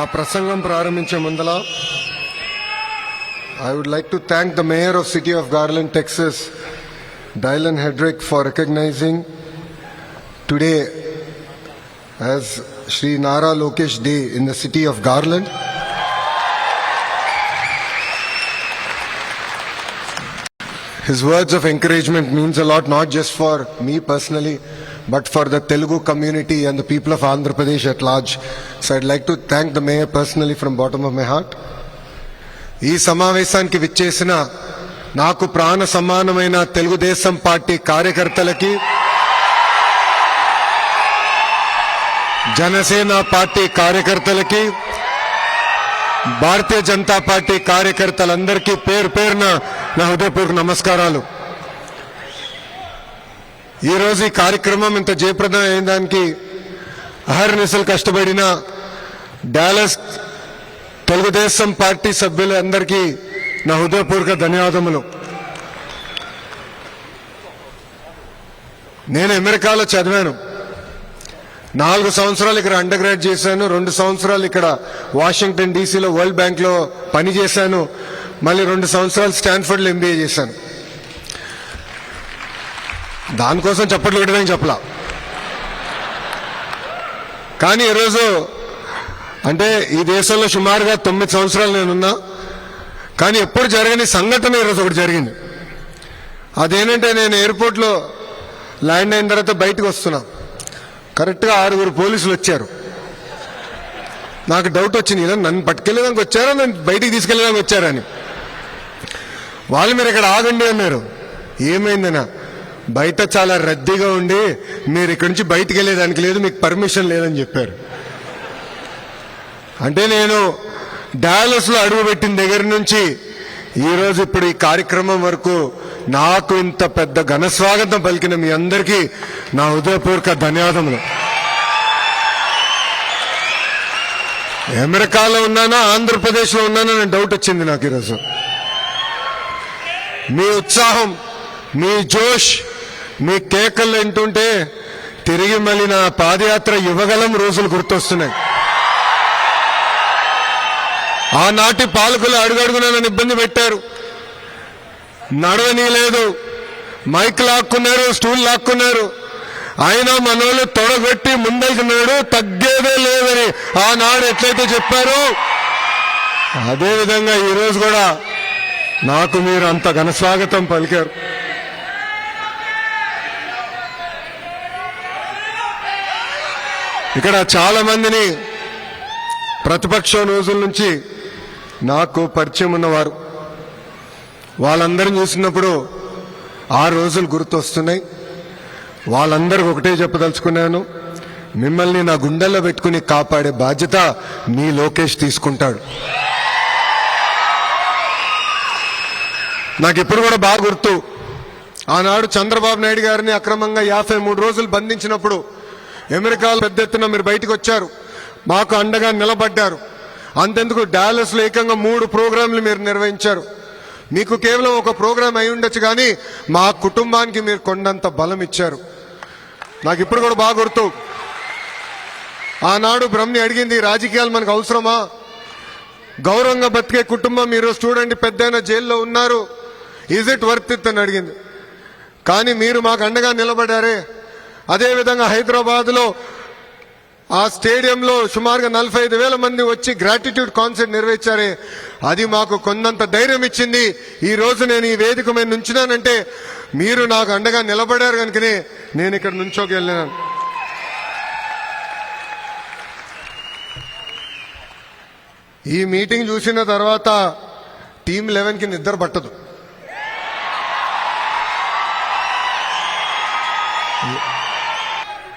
నా ప్రసంగం ప్రారంభించే ముందల I would like to thank the Mayor of City of Garland, Texas, Dylan Hedrick, for recognizing today as Shri Nara Lokesh Day in the city of Garland. His words of encouragement means a lot, not just for me personally, but for the Telugu community and the people of Andhra Pradesh at large. So I'd like to thank the Mayor personally from bottom of my heart. ఈ సమావేశానికి విచ్చేసిన నాకు ప్రాణ సమానమైన Telugu Desam party కార్యకర్తలకి, Janasena party కార్యకర్తలకి, Bharatiya Janata party కార్యకర్తలందరికీ పేరు పేరున నా హృదయపూర్వక నమస్కారాలు. ఈరోజు ఈ కార్యక్రమం ఇంత జయప్రదం అయిన దానికి అహర్నిశలు కష్టపడిన డాలస్ తెలుగుదేశం పార్టీ సభ్యులందరికీ నా హృదయపూర్వక ధన్యవాదములు. నేను అమెరికాలో చదివాను. 4 సంవత్సరాలు ఇక్కడ అండర్ గ్రాడ్ చేశాను. 2 సంవత్సరాలు ఇక్కడ వాషింగ్టన్ డీసీలో వరల్డ్ బ్యాంక్ లో పనిచేశాను. మళ్ళీ 2 సంవత్సరాలు స్టాన్ఫర్డ్ లో ఎంబీఏ చేశాను. దానికోసం చప్పట్లు కొట్టడానికి చెప్పలా. కానీ ఈరోజు అంటే ఈ దేశంలో సుమారుగా 9 సంవత్సరాలు నేనున్నా, కానీ ఎప్పుడు జరగని సంఘటన ఈరోజు ఒకటి జరిగింది. అదేంటంటే నేను ఎయిర్పోర్ట్లో ల్యాండ్ అయిన తర్వాత బయటకు వస్తున్నా. కరెక్ట్గా 6 పోలీసులు వచ్చారు. నాకు డౌట్ వచ్చింది, ఇలా నన్ను పట్టుకెళ్ళడానికి వచ్చారా, నన్ను బయటికి తీసుకెళ్ళడానికి వచ్చారని. వాళ్ళు మీరు ఇక్కడ ఆగండి అన్నారు. ఏమైందనా, బయట చాలా రద్దీగా ఉండి మీరు ఇక్కడి నుంచి బయటికి వెళ్ళేదానికి లేదు, మీకు పర్మిషన్ లేదని చెప్పారు. అంటే నేను డాలస్ లో అడుగుపెట్టిన దగ్గర నుంచి ఈరోజు ఇప్పుడు ఈ కార్యక్రమం వరకు నాకు ఇంత పెద్ద ఘన స్వాగతం పలికిన మీ అందరికీ నా హృదయపూర్వక ధన్యవాదములు. అమెరికాలో ఉన్నానా ఆంధ్రప్రదేశ్ లో ఉన్నానా అని డౌట్ వచ్చింది నాకు ఈరోజు. మీ ఉత్సాహం, మీ జోష్, మీ కేకలు వింటుంటే తిరిగి మళ్ళీ నా పాదయాత్ర యువగలం రోజులు గుర్తొస్తున్నాయి. ఆనాటి పాలకులు అడుగడుగున నన్ను ఇబ్బంది పెట్టారు, నడవనీయలేదు, మైక్ లాక్కున్నారు, స్టూల్ లాక్కున్నారు. అయినా మనోళ్ళు తొడగొట్టి ముందలుకున్నాడు, తగ్గేదే లేదని ఆనాడు ఎట్లయితే చెప్పారో అదేవిధంగా ఈరోజు కూడా నాకు మీరు అంత ఘనస్వాగతం పలికారు. ఇక్కడ చాలా మందిని ప్రతిపక్షం రోజుల నుంచి నాకు పరిచయం ఉన్నవారు, వాళ్ళందరిని చూసినప్పుడు ఆ రోజులు గుర్తొస్తున్నాయి. వాళ్ళందరికీ ఒకటే చెప్పదలుచుకున్నాను, మిమ్మల్ని నా గుండెల్లో పెట్టుకుని కాపాడే బాధ్యత మీ లోకేష్ తీసుకుంటాడు. నాకు ఇప్పుడు కూడా బాగా గుర్తు, ఆనాడు చంద్రబాబు నాయుడు గారిని అక్రమంగా 53 రోజులు బంధించినప్పుడు అమెరికాలో పెద్ద ఎత్తున మీరు బయటకు వచ్చారు, మాకు అండగా నిలబడ్డారు. అంతెందుకు డాలస్ లో ఏకంగా 3 ప్రోగ్రాంలు మీరు నిర్వహించారు. మీకు కేవలం ఒక ప్రోగ్రాం అయి ఉండొచ్చు, కానీ మా కుటుంబానికి మీరు కొండంత బలం ఇచ్చారు. నాకు ఇప్పుడు కూడా బాగా గుర్తు, ఆనాడు బ్రహ్మని అడిగింది, రాజకీయాలు మనకు అవసరమా, గౌరవంగా బతికే కుటుంబం మీరు చూడండి, పెద్దయిన జైల్లో ఉన్నారు, ఈజ్ ఇట్ వర్త్ ఇట్ అని అడిగింది. కానీ మీరు మాకు అండగా నిలబడారే. అదేవిధంగా హైదరాబాద్ లో ఆ స్టేడియంలో సుమారుగా 45,000 మంది వచ్చి గ్రాటిట్యూడ్ కాన్సర్ట్ నిర్వహించారే, అది మాకు కొండంత ధైర్యం ఇచ్చింది. ఈ రోజు నేను ఈ వేదిక మీద నుంచున్నానంటే మీరు నాకు అండగా నిలబడారు కనుకనే నేను ఇక్కడ నుంచోకెళ్ళినాను. ఈ మీటింగ్ చూసిన తర్వాత టీం 11కి నిద్ర పట్టదు.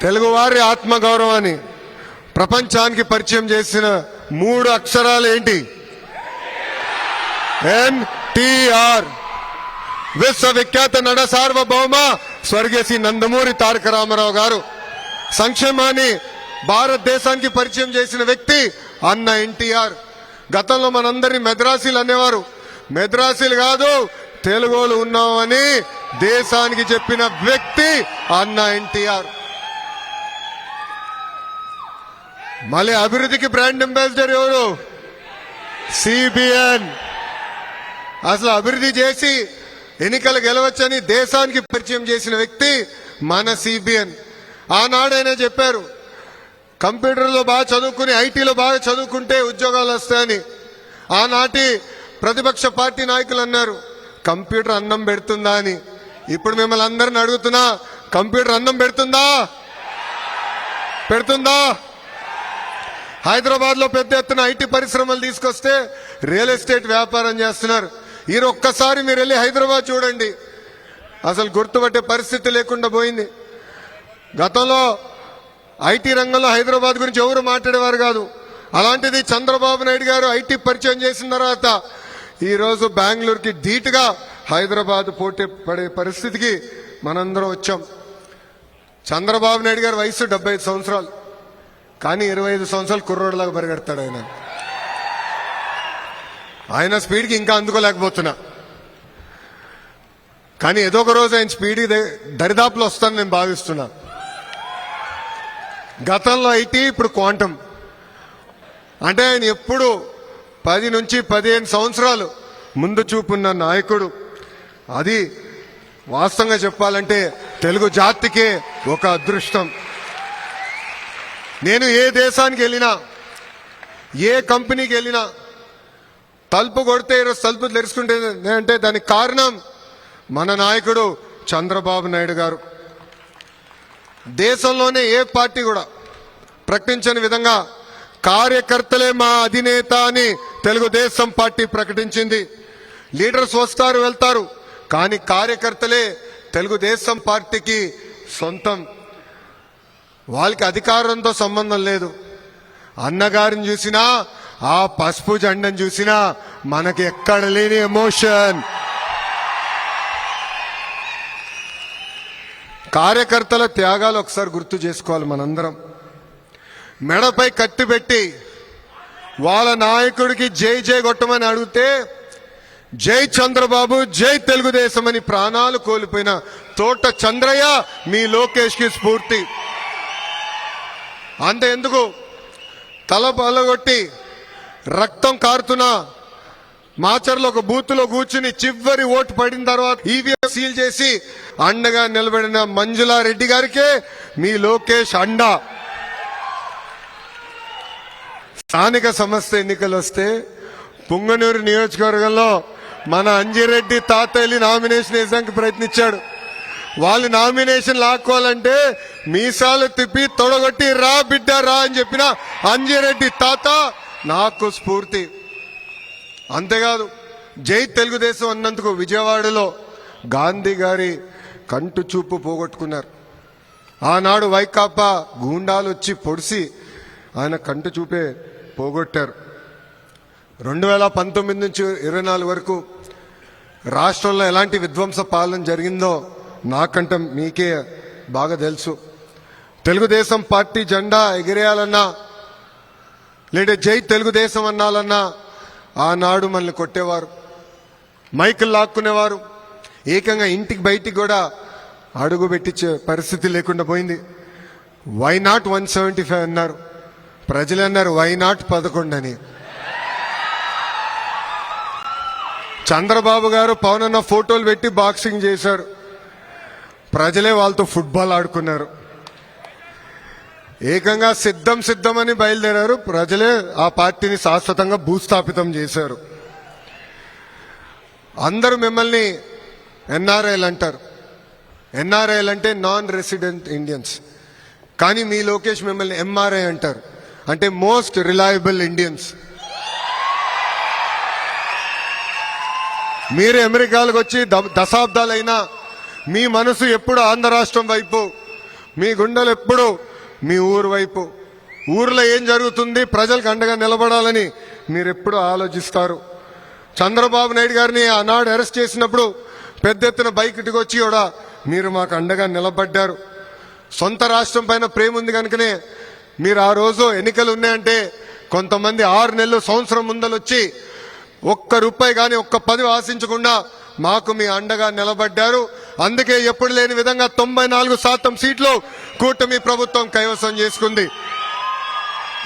తెలుగువారి ఆత్మగౌరవాన్ని ప్రపంచానికి పరిచయం చేసిన 3 అక్షరాలు ఏంటి? ఎన్టీఆర్. విశ్వవిఖ్యాత నట సార్వభౌమ స్వర్గీయ శ్రీ నందమూరి తారక రామారావు గారు. సంక్షేమాన్ని భారతదేశానికి పరిచయం చేసిన వ్యక్తి అన్న ఎన్టీఆర్. గతంలో మనందరినీ మెద్రాసీలు అనేవారు, మెద్రాసీలు కాదు తెలుగులు ఉన్నామని దేశానికి చెప్పిన వ్యక్తి అన్న ఎన్టీఆర్. మళ్ళీ అభివృద్ధికి బ్రాండ్ అంబాసిడర్ ఎవరు? సిబిఎన్. అసలు అభివృద్ధి చేసి ఎన్నికలు గెలవచ్చని దేశానికి పరిచయం చేసిన వ్యక్తి మన సిబిఎన్. ఆనాడైనా చెప్పారు కంప్యూటర్లో బాగా చదువుకుని ఐటీలో బాగా చదువుకుంటే ఉద్యోగాలు వస్తాయని. ఆనాటి ప్రతిపక్ష పార్టీ నాయకులు అన్నారు కంప్యూటర్ అన్నం పెడుతుందా అని. ఇప్పుడు మిమ్మల్ని అందరిని అడుగుతున్నా, కంప్యూటర్ అన్నం పెడుతుందా? పెడుతుందా? హైదరాబాద్ లో పెద్ద ఎత్తున ఐటీ పరిశ్రమలు తీసుకొస్తే రియల్ ఎస్టేట్ వ్యాపారం చేస్తున్నారు. ఈ ఒక్కసారి మీరు వెళ్ళి హైదరాబాద్ చూడండి, అసలు గుర్తుపట్టే పరిస్థితి లేకుండా పోయింది. గతంలో ఐటీ రంగంలో హైదరాబాద్ గురించి ఎవరు మాట్లాడేవారు కాదు. అలాంటిది చంద్రబాబు నాయుడు గారు ఐటీ పరిచయం చేసిన తర్వాత ఈరోజు బెంగళూరుకి ధీటుగా హైదరాబాద్ పోటీ పడే పరిస్థితికి మనందరం వచ్చాం. చంద్రబాబు నాయుడు గారి వయసు 75 సంవత్సరాలు, కానీ 25 సంవత్సరాలు కుర్రోడ్లాగా పరిగెడతాడు ఆయన. ఆయన స్పీడ్కి ఇంకా అందుకోలేకపోతున్నా, కానీ ఏదో ఒక రోజు ఆయన స్పీడ్కి దరిదాపులో వస్తానని నేను భావిస్తున్నా. గతంలో ఐటీ, ఇప్పుడు క్వాంటమ్. అంటే ఆయన ఎప్పుడు 10 నుంచి 15 సంవత్సరాలు ముందు చూపున్న నాయకుడు. అది వాస్తవంగా చెప్పాలంటే తెలుగు జాతికే ఒక అదృష్టం. నేను ఏ దేశానికి వెళ్ళినా, ఏ కంపెనీకి వెళ్ళినా తలుపు కొడితే ఈరోజు తలుపు తెరుచుకుంటే అంటే దానికి కారణం మన నాయకుడు చంద్రబాబు నాయుడు గారు. దేశంలోనే ఏ పార్టీ కూడా ప్రకటించని విధంగా కార్యకర్తలే మా అధినేత అని తెలుగుదేశం పార్టీ ప్రకటించింది. లీడర్స్ వస్తారు వెళ్తారు, కానీ కార్యకర్తలే తెలుగుదేశం పార్టీకి సొంతం. వాళ్ళకి అధికారంతో సంబంధం లేదు. అన్నగారిని చూసినా, ఆ పసుపు జెండను చూసినా మనకి ఎక్కడ లేని ఎమోషన్. కార్యకర్తల త్యాగాలు ఒకసారి గుర్తు చేసుకోవాలి మనందరం. మెడపై కత్తి పెట్టి వాళ్ళ నాయకుడికి జై జై కొట్టమని అడిగితే జై చంద్రబాబు, జై తెలుగుదేశం అని ప్రాణాలు కోల్పోయిన తోట చంద్రయ్య మీ లోకేష్ కి స్ఫూర్తి. అంతే ఎందుకు తల పలగొట్టి రక్తం కారుతున్నా మాచర్లో ఒక బూత్లో కూర్చుని చివరి ఓటు పడిన తర్వాత ఈవీఎం సీల్ చేసి అండగా నిలబడిన మంజులారెడ్డి గారికే మీ లోకేష్ అండ. స్థానిక సంస్థ ఎన్నికలు వస్తే పుంగనూరు నియోజకవర్గంలో మన అంజిరెడ్డి తాత వెళ్ళి నామినేషన్ వేసానికి ప్రయత్నించాడు. వాళ్ళు నామినేషన్ లాక్కోవాలంటే మీసాలు తిప్పి తొడగొట్టి రా బిడ్డ రా అని చెప్పిన అంజిరెడ్డి తాత నాకు స్ఫూర్తి. అంతేకాదు జై తెలుగుదేశం అన్నందుకు విజయవాడలో గాంధీ గారి కంటు చూపు పోగొట్టుకున్నారు. ఆనాడు వైకాపా గూండాలు వచ్చి పొడిసి ఆయన కంటు చూపే పోగొట్టారు. 2019 నుంచి 24 వరకు రాష్ట్రంలో ఎలాంటి విధ్వంస పాలన జరిగిందో నాకంటే మీకే బాగా తెలుసు. తెలుగుదేశం పార్టీ జెండా ఎగిరేయాలన్నా లేదా జై తెలుగుదేశం అన్నాలన్నా ఆనాడు మనల్ని కొట్టేవారు, మైకులు లాక్కునేవారు, ఏకంగా ఇంటికి బయటికి కూడా అడుగు పెట్టించే పరిస్థితి లేకుండా పోయింది. వై నాట్ 175 అన్నారు, ప్రజలు అన్నారు వై నాట్ 11 అని. చంద్రబాబు గారు పవన్ అన్న ఫోటోలు పెట్టి బాక్సింగ్ చేశారు, ప్రజలే వాళ్ళతో ఫుట్బాల్ ఆడుకున్నారు. ఏకంగా సిద్ధం అని బయలుదేరారు, ప్రజలే ఆ పార్టీని శాశ్వతంగా భూస్థాపితం చేశారు. అందరూ మిమ్మల్ని ఎన్ఆర్ఐలు అంటారు. ఎన్ఆర్ఐలు అంటే నాన్ రెసిడెంట్ ఇండియన్స్. కానీ మీ లోకేష్ మిమ్మల్ని ఎంఆర్ఐ అంటారు, అంటే మోస్ట్ రిలయబుల్ ఇండియన్స్. మీరు అమెరికాలకు వచ్చి దశాబ్దాలైనా మీ మనసు ఎప్పుడు ఆంధ్ర రాష్ట్రం వైపు, మీ గుండెలు ఎప్పుడు మీ ఊరు వైపు. ఊర్లో ఏం జరుగుతుంది, ప్రజలకు అండగా నిలబడాలని మీరు ఎప్పుడు ఆలోచిస్తారు. చంద్రబాబు నాయుడు గారిని ఆనాడు అరెస్ట్ చేసినప్పుడు పెద్ద ఎత్తున బయటికి వచ్చి కూడా మీరు మాకు అండగా నిలబడ్డారు. సొంత రాష్ట్రం పైన ప్రేమ ఉంది కనుకనే మీరు ఆ రోజు ఎన్నికలు ఉన్నాయంటే కొంతమంది 6 నెలలు సంవత్సరం ముందలొచ్చి ₹1 కానీ ఒక్క పదవి ఆశించకుండా మాకు మీ అండగా నిలబడ్డారు. అందుకే ఎప్పుడు లేని విధంగా 94% సీట్లు కూటమి ప్రభుత్వం కైవసం చేసుకుంది.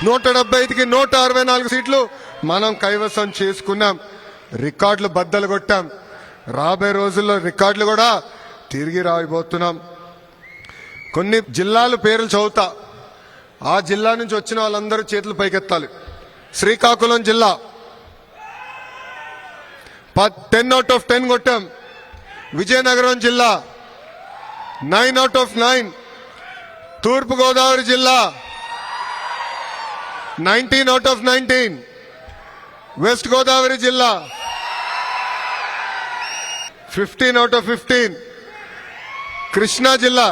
175కి 164 సీట్లు మనం కైవసం చేసుకున్నాం. రికార్డులు బద్దలు కొట్టాం. రాబోయే రోజుల్లో రికార్డులు కూడా తిరిగి రాబోతున్నాం. కొన్ని జిల్లాల పేర్లు చదువుతా. ఆ జిల్లా నుంచి వచ్చిన వాళ్ళందరూ చేతులు పైకెత్తాలి. శ్రీకాకుళం జిల్లా 10 out of 10 కొట్టాం. విజయనగరం జిల్లా 9 out of 9. తూర్పు గోదావరి జిల్లా 19 out of 19. వెస్ట్ గోదావరి జిల్లా 15 out of 15. కృష్ణా జిల్లా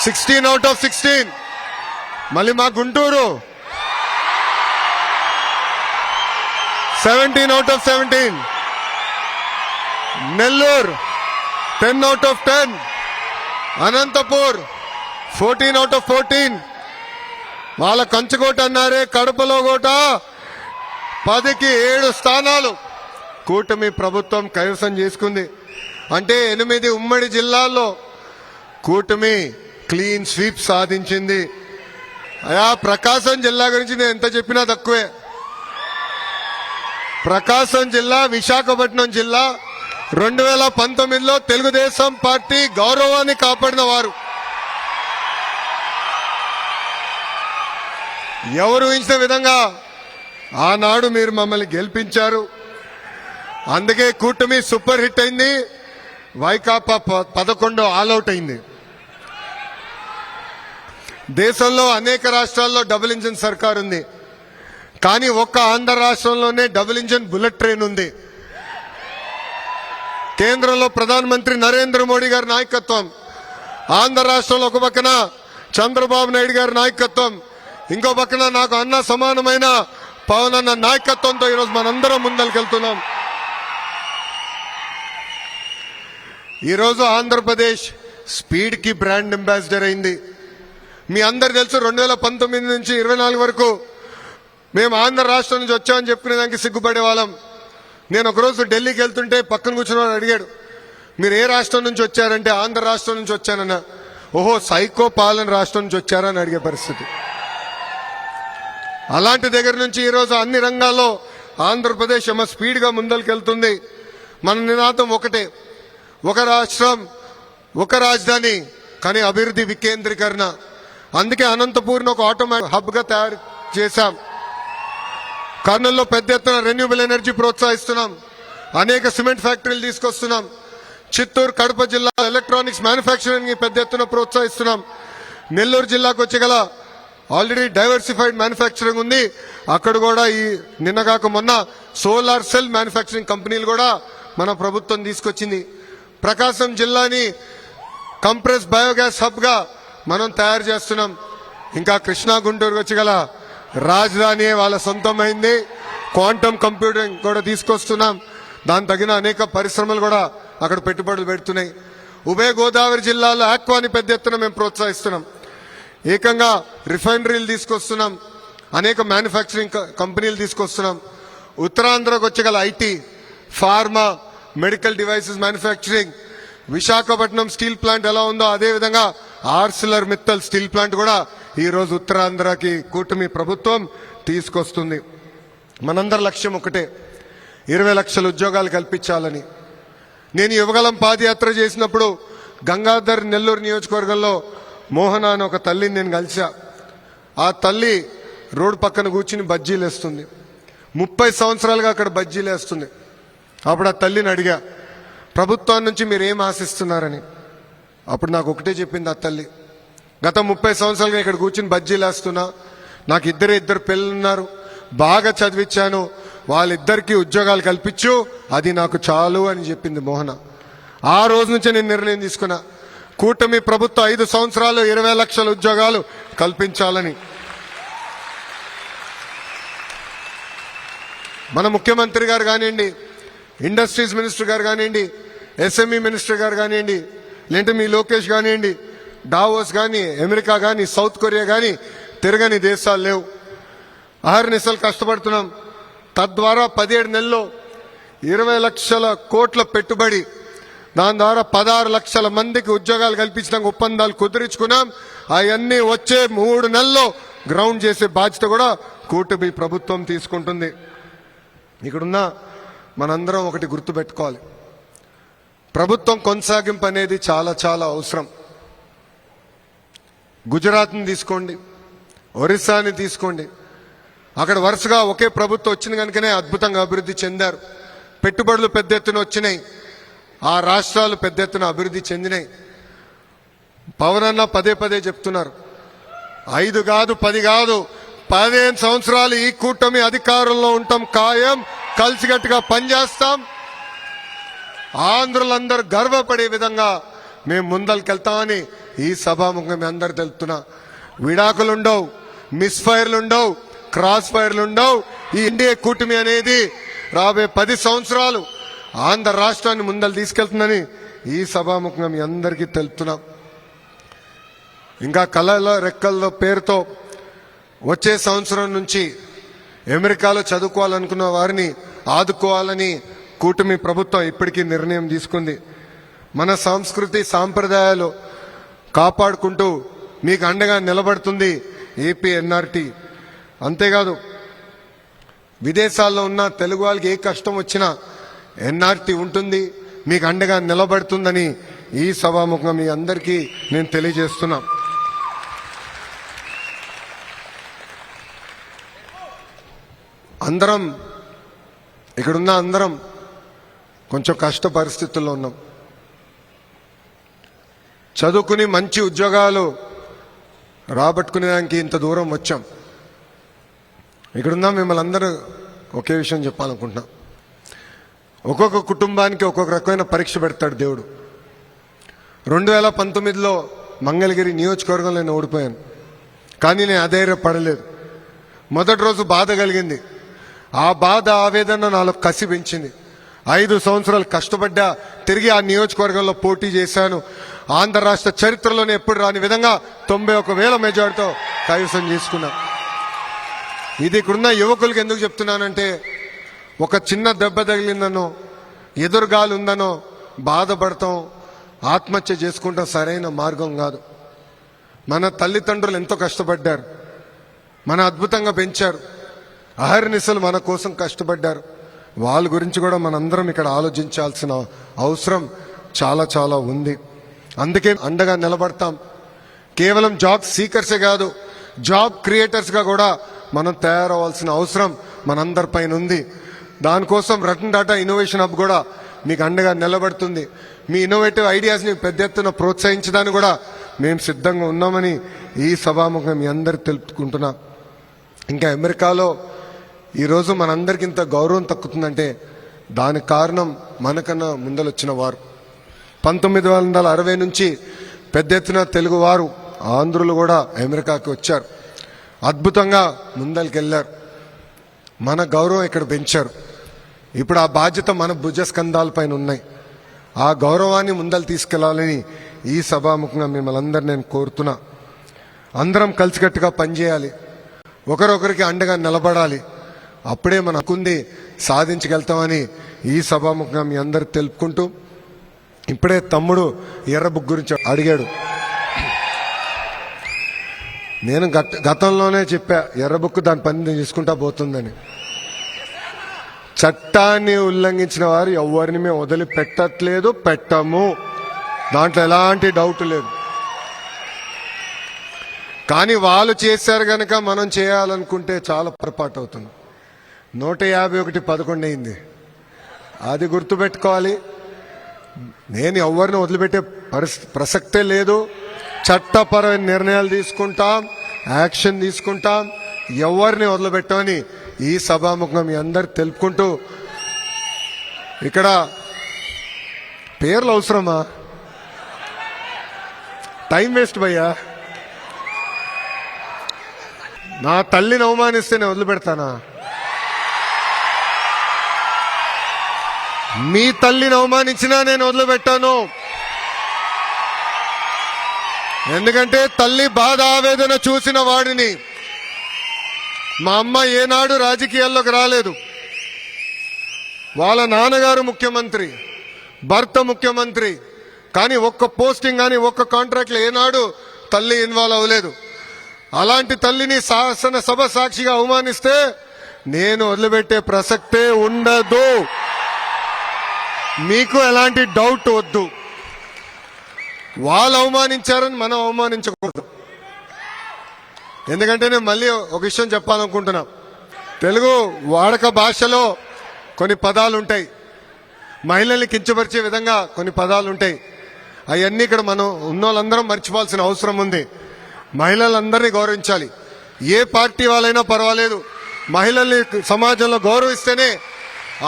16 out of 16. మళ్ళీ మా Guntur 17 out of 17. Nellore 10 out of 10. Anantapur 14 out of 14. వాళ్ళ కంచుకోట అన్నారే, కడపలో కోట 10కి 7 స్థానాలు కూటమి ప్రభుత్వం కైవసం చేసుకుంది. అంటే 8 ఉమ్మడి జిల్లాల్లో కూటమి క్లీన్ స్వీప్ సాధించింది. అయా ప్రకాశం జిల్లా గురించి నేను ఎంత చెప్పినా తక్కువే. ప్రకాశం జిల్లా, విశాఖపట్నం జిల్లా 2019లో తెలుగుదేశం పార్టీ గౌరవాన్ని కాపాడిన వారు. ఎవరు ఊహించిన విధంగా ఆనాడు మీరు మమ్మల్ని గెలిపించారు. అందుకే కూటమి సూపర్ హిట్ అయింది. వైకాపా 11 ఆల్అౌట్ అయింది. దేశంలో అనేక రాష్ట్రాల్లో డబుల్ ఇంజిన్ సర్కార్ ఉంది. కానీ ఒక్క ఆంధ్ర రాష్ట్రంలోనే డబుల్ ఇంజిన్ బుల్లెట్ ట్రైన్ ఉంది. కేంద్రంలో ప్రధానమంత్రి నరేంద్ర మోడీ గారి నాయకత్వం, ఆంధ్ర రాష్ట్రంలో ఒక పక్కన చంద్రబాబు నాయుడు గారి నాయకత్వం, ఇంకో పక్కన నాకు అన్న సమానమైన పవన్ అన్న నాయకత్వంతో ఈరోజు మనందరం ముందరికెళ్తున్నాం. ఈరోజు ఆంధ్రప్రదేశ్ స్పీడ్ కి బ్రాండ్ అంబాసిడర్ అయింది. మీ అందరు తెలుసు 2019 నుంచి 24 వరకు మేము ఆంధ్ర రాష్ట్రం నుంచి వచ్చామని చెప్పుకునే దానికి సిగ్గుపడే వాళ్ళం. నేను ఒకరోజు ఢిల్లీకి వెళ్తుంటే పక్కన కూర్చున్న అడిగాడు, మీరు ఏ రాష్ట్రం నుంచి వచ్చారంటే ఆంధ్ర రాష్ట్రం నుంచి వచ్చానన్న. ఓహో, సైకో పాలన రాష్ట్రం నుంచి వచ్చారని అడిగే పరిస్థితి. అలాంటి దగ్గర నుంచి ఈరోజు అన్ని రంగాల్లో ఆంధ్రప్రదేశ్ స్పీడ్ గా ముందరికెళ్తుంది. మన నినాదం ఒకటే, ఒక రాష్ట్రం ఒక రాజధాని, కానీ అభివృద్ధి వికేంద్రీకరణ. అందుకే అనంతపూర్ని ఒక ఆటోమేటిక్ హబ్ గా తయారు చేశాం. కర్నూలులో పెద్ద ఎత్తున రెన్యూబుల్ ఎనర్జీ ప్రోత్సహిస్తున్నాం. అనేక సిమెంట్ ఫ్యాక్టరీలు తీసుకొస్తున్నాం. చిత్తూరు, కడప జిల్లా ఎలక్ట్రానిక్స్ మ్యానుఫ్యాక్చరింగ్ ని పెద్ద ఎత్తున ప్రోత్సహిస్తున్నాం. నెల్లూరు జిల్లాకు వచ్చగల ఆల్రెడీ డైవర్సిఫైడ్ మ్యానుఫ్యాక్చరింగ్ ఉంది. అక్కడ కూడా ఈ నిన్నగాక మొన్న సోలార్ సెల్ మ్యానుఫ్యాక్చరింగ్ కంపెనీలు కూడా మన ప్రభుత్వం తీసుకొచ్చింది. ప్రకాశం జిల్లాని కంప్రెస్ బయోగ్యాస్ హబ్ గా మనం తయారు చేస్తున్నాం. ఇంకా కృష్ణా, గుంటూరు వచ్చగల రాజధాని వాళ్ళ సొంతమైంది. క్వాంటమ్ కంప్యూటింగ్ కూడా తీసుకొస్తున్నాం. దాని తగిన అనేక పరిశ్రమలు కూడా అక్కడ పెట్టుబడులు పెడుతున్నాయి. ఉభయ గోదావరి జిల్లాలో ఆక్వాని పెద్ద ఎత్తున మేము ప్రోత్సహిస్తున్నాం. ఏకంగా రిఫైనరీలు తీసుకొస్తున్నాం. అనేక మ్యానుఫ్యాక్చరింగ్ కంపెనీలు తీసుకొస్తున్నాం. ఉత్తరాంధ్రకు వచ్చగల IT, pharma, medical devices manufacturing, Visakhapatnam steel plant ఎలా ఉందో అదేవిధంగా ఆర్సిలర్ మిత్తల్ స్టీల్ ప్లాంట్ కూడా ఈ రోజు ఉత్తరాంధ్రకి కూటమి ప్రభుత్వం తీసుకొస్తుంది. మనందరి లక్ష్యం ఒకటే, 20 లక్షల ఉద్యోగాలు కల్పించాలని. నేను యువగలం పాదయాత్ర చేసినప్పుడు గంగాధర్ నెల్లూరు నియోజకవర్గంలో మోహన అని ఒక తల్లిని నేను కలిసా. ఆ తల్లి రోడ్డు పక్కన కూర్చుని బజ్జీలు వేస్తుంది. 30 సంవత్సరాలుగా అక్కడ బజ్జీలు వేస్తుంది. అప్పుడు ఆ తల్లిని అడిగా, ప్రభుత్వం నుంచి మీరు ఏం ఆశిస్తున్నారని. అప్పుడు నాకు ఒకటే చెప్పింది ఆ తల్లి, గత 30 సంవత్సరాలుగా ఇక్కడ కూర్చుని బజ్జీలు వేస్తున్నా, నాకు ఇద్దరు పిల్లలు ఉన్నారు, బాగా చదివించాను, వాళ్ళిద్దరికీ ఉద్యోగాలు కల్పించు, అది నాకు చాలు అని చెప్పింది మోహన. ఆ రోజు నుంచే నేను నిర్ణయం తీసుకున్నా, కూటమి ప్రభుత్వం 5 సంవత్సరాలు 20 లక్షల ఉద్యోగాలు కల్పించాలని. మన ముఖ్యమంత్రి గారు కానివ్వండి, ఇండస్ట్రీస్ మినిస్టర్ గారు కానివ్వండి, ఎస్ఎంఈ మినిస్టర్ గారు కానివ్వండి, లేదంటే మీ లోకేష్ కానివ్వండి, డావోస్ కానీ, అమెరికా కానీ, సౌత్ కొరియా కానీ తిరగని దేశాలు లేవు. అహర్నిశలు కష్టపడుతున్నాం. తద్వారా 17 నెలల్లో 20 లక్షల కోట్ల పెట్టుబడి దాని ద్వారా 16 లక్షల మందికి ఉద్యోగాలు కల్పించడానికి ఒప్పందాలు కుదుర్చుకున్నాం. అవన్నీ వచ్చే 3 నెలల్లో గ్రౌండ్ చేసే బాధ్యత కూడా కూటమి ప్రభుత్వం తీసుకుంటుంది. ఇక్కడున్న మనందరం ఒకటి గుర్తుపెట్టుకోవాలి, ప్రభుత్వం కొనసాగింపు అనేది చాలా చాలా అవసరం. గుజరాత్ని తీసుకోండి, ఒరిస్సాని తీసుకోండి, అక్కడ వరుసగా ఒకే ప్రభుత్వం వచ్చింది కనుకనే అద్భుతంగా అభివృద్ధి చెందారు. పెట్టుబడులు పెద్ద ఎత్తున వచ్చినాయి, ఆ రాష్ట్రాలు పెద్ద ఎత్తున అభివృద్ధి చెందినాయి. పవన్ అన్న పదే పదే చెప్తున్నారు, 5 కాదు 10 కాదు 15 సంవత్సరాలు ఈ కూటమి అధికారంలో ఉంటాం ఖాయం, కలిసికట్టుగా పనిచేస్తాం. ఆంధ్రులందరూ గర్వపడే విధంగా మేము ముందరికెళ్తామని ఈ సభాముఖంగా మీ అందరు తెలుపుతున్నా. విడాకులుండవు, మిస్ ఫైర్లుండవు, క్రాస్ ఫైర్లుండవు. ఈ ఎన్డీఏ కూటమి అనేది రాబోయే 10 సంవత్సరాలు ఆంధ్ర రాష్ట్రాన్ని ముందలు తీసుకెళ్తుందని ఈ సభాముఖంగా మీ అందరికీ తెలుపుతున్నాం. ఇంకా కళల రెక్కల్లో పేరుతో వచ్చే సంవత్సరం నుంచి అమెరికాలో చదువుకోవాలనుకున్న వారిని ఆదుకోవాలని కూటమి ప్రభుత్వం ఇప్పటికీ నిర్ణయం తీసుకుంది. మన సంస్కృతి సాంప్రదాయాలు కాపాడుకుంటూ మీకు అండగా నిలబడుతుంది ఏపీ ఎన్ఆర్టీ. అంతేకాదు, విదేశాల్లో ఉన్న తెలుగు వాళ్ళకి ఏ కష్టం వచ్చినా ఎన్ఆర్టీ ఉంటుంది, మీకు అండగా నిలబడుతుందని ఈ సభాముఖంగా మీ అందరికీ నేను తెలియజేస్తున్నా. అందరం ఇక్కడున్న అందరం కొంచెం కష్ట పరిస్థితుల్లో ఉన్నాం. చదువుకుని మంచి ఉద్యోగాలు రాబట్టుకునేదానికి ఇంత దూరం వచ్చాం. ఇక్కడున్నా మిమ్మల్ని అందరూ ఒకే విషయం చెప్పాలనుకుంటున్నా. ఒక్కొక్క కుటుంబానికి ఒక్కొక్క రకమైన పరీక్ష పెడతాడు దేవుడు. 2019లో మంగళగిరి నియోజకవర్గంలో నేను ఓడిపోయాను, కానీ నేను అధైర్యపడలేదు. మొదటి రోజు బాధ కలిగింది. ఆ బాధ ఆవేదన నాలో కసి పెంచింది. 5 సంవత్సరాలు కష్టపడ్డా, తిరిగి ఆ నియోజకవర్గంలో పోటీ చేశాను. ఆంధ్ర రాష్ట్ర చరిత్రలోనే ఎప్పుడు రాని విధంగా 91,000 మెజార్టీతో కైవసం చేసుకున్నా. ఇది ఇక్కడున్న యువకులకు ఎందుకు చెప్తున్నానంటే, ఒక చిన్న దెబ్బ తగిలిందనో, ఎదురుగాలు ఉందనో బాధపడతాం, ఆత్మహత్య చేసుకుంటాం సరైన మార్గం కాదు. మన తల్లిదండ్రులు ఎంతో కష్టపడ్డారు, మన అద్భుతంగా పెంచారు, అహర్నిశలు మన కోసం కష్టపడ్డారు. వాళ్ళ గురించి కూడా మనందరం ఇక్కడ ఆలోచించాల్సిన అవసరం చాలా చాలా ఉంది. అందుకే అండగా నిలబడతాం. కేవలం జాబ్ సీకర్సే కాదు, జాబ్ క్రియేటర్స్గా కూడా మనం తయారవ్వాల్సిన అవసరం మనందరిపైన ఉంది. దానికోసం రతన్ టాటా ఇన్నోవేషన్ హబ్ కూడా మీకు అండగా నిలబడుతుంది. మీ ఇన్నోవేటివ్ ఐడియాస్ని పెద్ద ఎత్తున ప్రోత్సహించడానికి కూడా మేము సిద్ధంగా ఉన్నామని ఈ సభాముఖంగా మీ అందరికి తెలుపుకుంటున్నా. ఇంకా అమెరికాలో ఈరోజు మనందరికి ఇంత గౌరవం తక్కుతుందంటే దానికి కారణం మనకన్నా ముందలొచ్చిన వారు. 1960 నుంచి పెద్ద ఎత్తున తెలుగువారు, ఆంధ్రులు కూడా అమెరికాకి వచ్చారు, అద్భుతంగా ముందరికెళ్ళారు, మన గౌరవం ఇక్కడ పెంచారు. ఇప్పుడు ఆ బాధ్యత మన భుజస్కంధాలపైన ఉన్నాయి. ఆ గౌరవాన్ని ముందలు తీసుకెళ్లాలని ఈ సభాముఖంగా మిమ్మల్ని అందరు నేను కోరుతున్నా. అందరం కలిసికట్టుగా పనిచేయాలి, ఒకరొకరికి అండగా నిలబడాలి. అప్పుడే మన హక్కుంది సాధించగలుగుతామని ఈ సభాముఖంగా మీ అందరు తెలుపుకుంటూ, ఇప్పుడే తమ్ముడు ఎర్ర బుక్ గురించి అడిగాడు. నేను గతంలోనే చెప్పా, ఎర్ర బుక్ దాని పని చేసుకుంటా పోతుందని. చట్టాన్ని ఉల్లంఘించిన వారు ఎవరిని మేము వదిలిపెట్టట్లేదు, పెట్టము, దాంట్లో ఎలాంటి డౌట్ లేదు. కానీ వాళ్ళు చేశారు కనుక మనం చేయాలనుకుంటే చాలా పొరపాటు అవుతుంది. 151 అయింది, అది గుర్తుపెట్టుకోవాలి. నేను ఎవరిని వదిలిపెట్టే ప్రసక్తే లేదు. చట్టపరమైన నిర్ణయాలు తీసుకుంటాం, యాక్షన్ తీసుకుంటాం, ఎవరిని వదిలిపెట్టామని ఈ సభాముఖంగా మీ అందరు తెలుపుకుంటూ, ఇక్కడ పేర్లు అవసరమా? టైం వేస్ట్ భయ్యా. నా తల్లిని అవమానిస్తే నేను వదిలిపెడతానా? మీ తల్లిని అవమానించినా నేను వదిలిపెట్టాను. ఎందుకంటే తల్లి బాధ ఆవేదన చూసిన వాడిని. మా అమ్మ ఏనాడు రాజకీయాల్లోకి రాలేదు, వాళ్ళ నాన్నగారు ముఖ్యమంత్రి, భర్త ముఖ్యమంత్రి, కానీ ఒక్క పోస్టింగ్ కానీ ఒక్క కాంట్రాక్ట్లో ఏనాడు తల్లి ఇన్వాల్వ్ అవ్వలేదు. అలాంటి తల్లిని శాసనసభ సాక్షిగా అవమానిస్తే నేను వదిలిపెట్టే ప్రసక్తే ఉండదు. మీకు ఎలాంటి డౌట్ వద్దు. వాళ్ళు అవమానించారని మనం అవమానించకూడదు. ఎందుకంటే నేను మళ్ళీ ఒక విషయం చెప్పాలనుకుంటున్నా. తెలుగు వాడక భాషలో కొన్ని పదాలు ఉంటాయి, మహిళల్ని కించపరిచే విధంగా కొన్ని పదాలు ఉంటాయి. అవన్నీ ఇక్కడ మనం ఉన్నోళ్ళందరం మర్చిపోవాల్సిన అవసరం ఉంది. మహిళలందరినీ గౌరవించాలి. ఏ పార్టీ వాళ్ళైనా పర్వాలేదు, మహిళల్ని సమాజంలో గౌరవిస్తేనే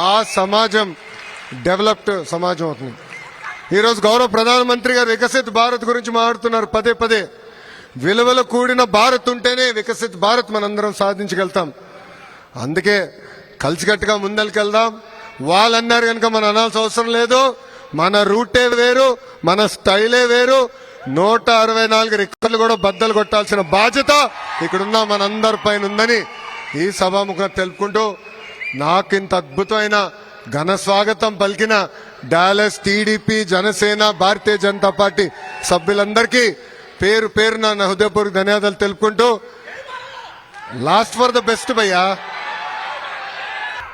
ఆ సమాజం డెవలప్డ్ సమాజం అవుతుంది. ఈరోజు గౌరవ ప్రధానమంత్రి గారు వికసిత్ భారత్ గురించి మాట్లాడుతున్నారు పదే పదే. విలువలు కూడిన భారత్ ఉంటేనే వికసిత్ భారత్ మనందరం సాధించగలుగుతాం. అందుకే కలిసికట్టుగా ముందరికెళ్దాం. వాళ్ళన్నారు కనుక మనం అనాల్సిన అవసరం లేదు. మన రూటే వేరు, మన స్టైలే వేరు. 164 రికార్డులు కూడా బద్దలు కొట్టాల్సిన బాధ్యత ఇక్కడున్న మనందరి పైన ఉందని ఈ సభాముఖం తెలుపుకుంటూ, నాకింత అద్భుతమైన ఘన స్వాగతం పలికిన Dallas TDP, Janasena, Bharatiya Janata party సభ్యులందరికీ పేరు పేరున నా హృదయపూర్వక ధన్యవాదాలు తెలుపుకుంటూ, లాస్ట్ ఫర్ ద బెస్ట్ భయ్యా.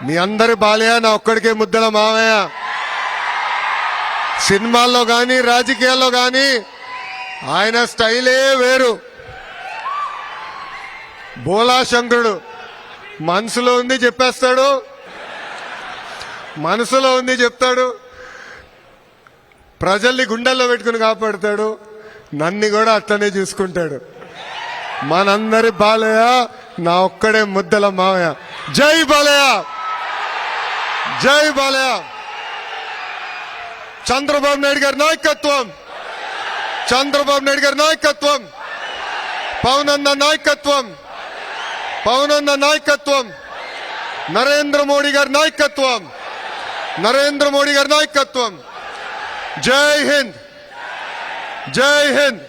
మీ అందరి బాలయ్య, నా ఒక్కడికే ముద్దల మావయ్య. సినిమాల్లో కానీ రాజకీయాల్లో కానీ ఆయన స్టైలే వేరు. బోలా శంకరుడు మనసులో ఉంది చెప్పేస్తాడు, మనసులో ఉంది చెప్తాడు, ప్రజల్ని గుండెల్లో పెట్టుకుని కాపాడుతాడు. నన్ను కూడా అట్లనే చూసుకుంటాడు. మనందరి బాలయ్య, నా ఒక్కడే ముద్దల మావయ్య. జై బాలయ్య, జై బాలయ్య. చంద్రబాబు నాయుడు గారి నాయకత్వం, చంద్రబాబు నాయుడు గారి నాయకత్వం, పవన్ అన్న నాయకత్వం, పవన్ అన్న నాయకత్వం, నరేంద్ర మోడీ గారి నాయకత్వం, నరేంద్ర మోడీ గారి నాయకత్వం. జై హింద్, జై హింద్.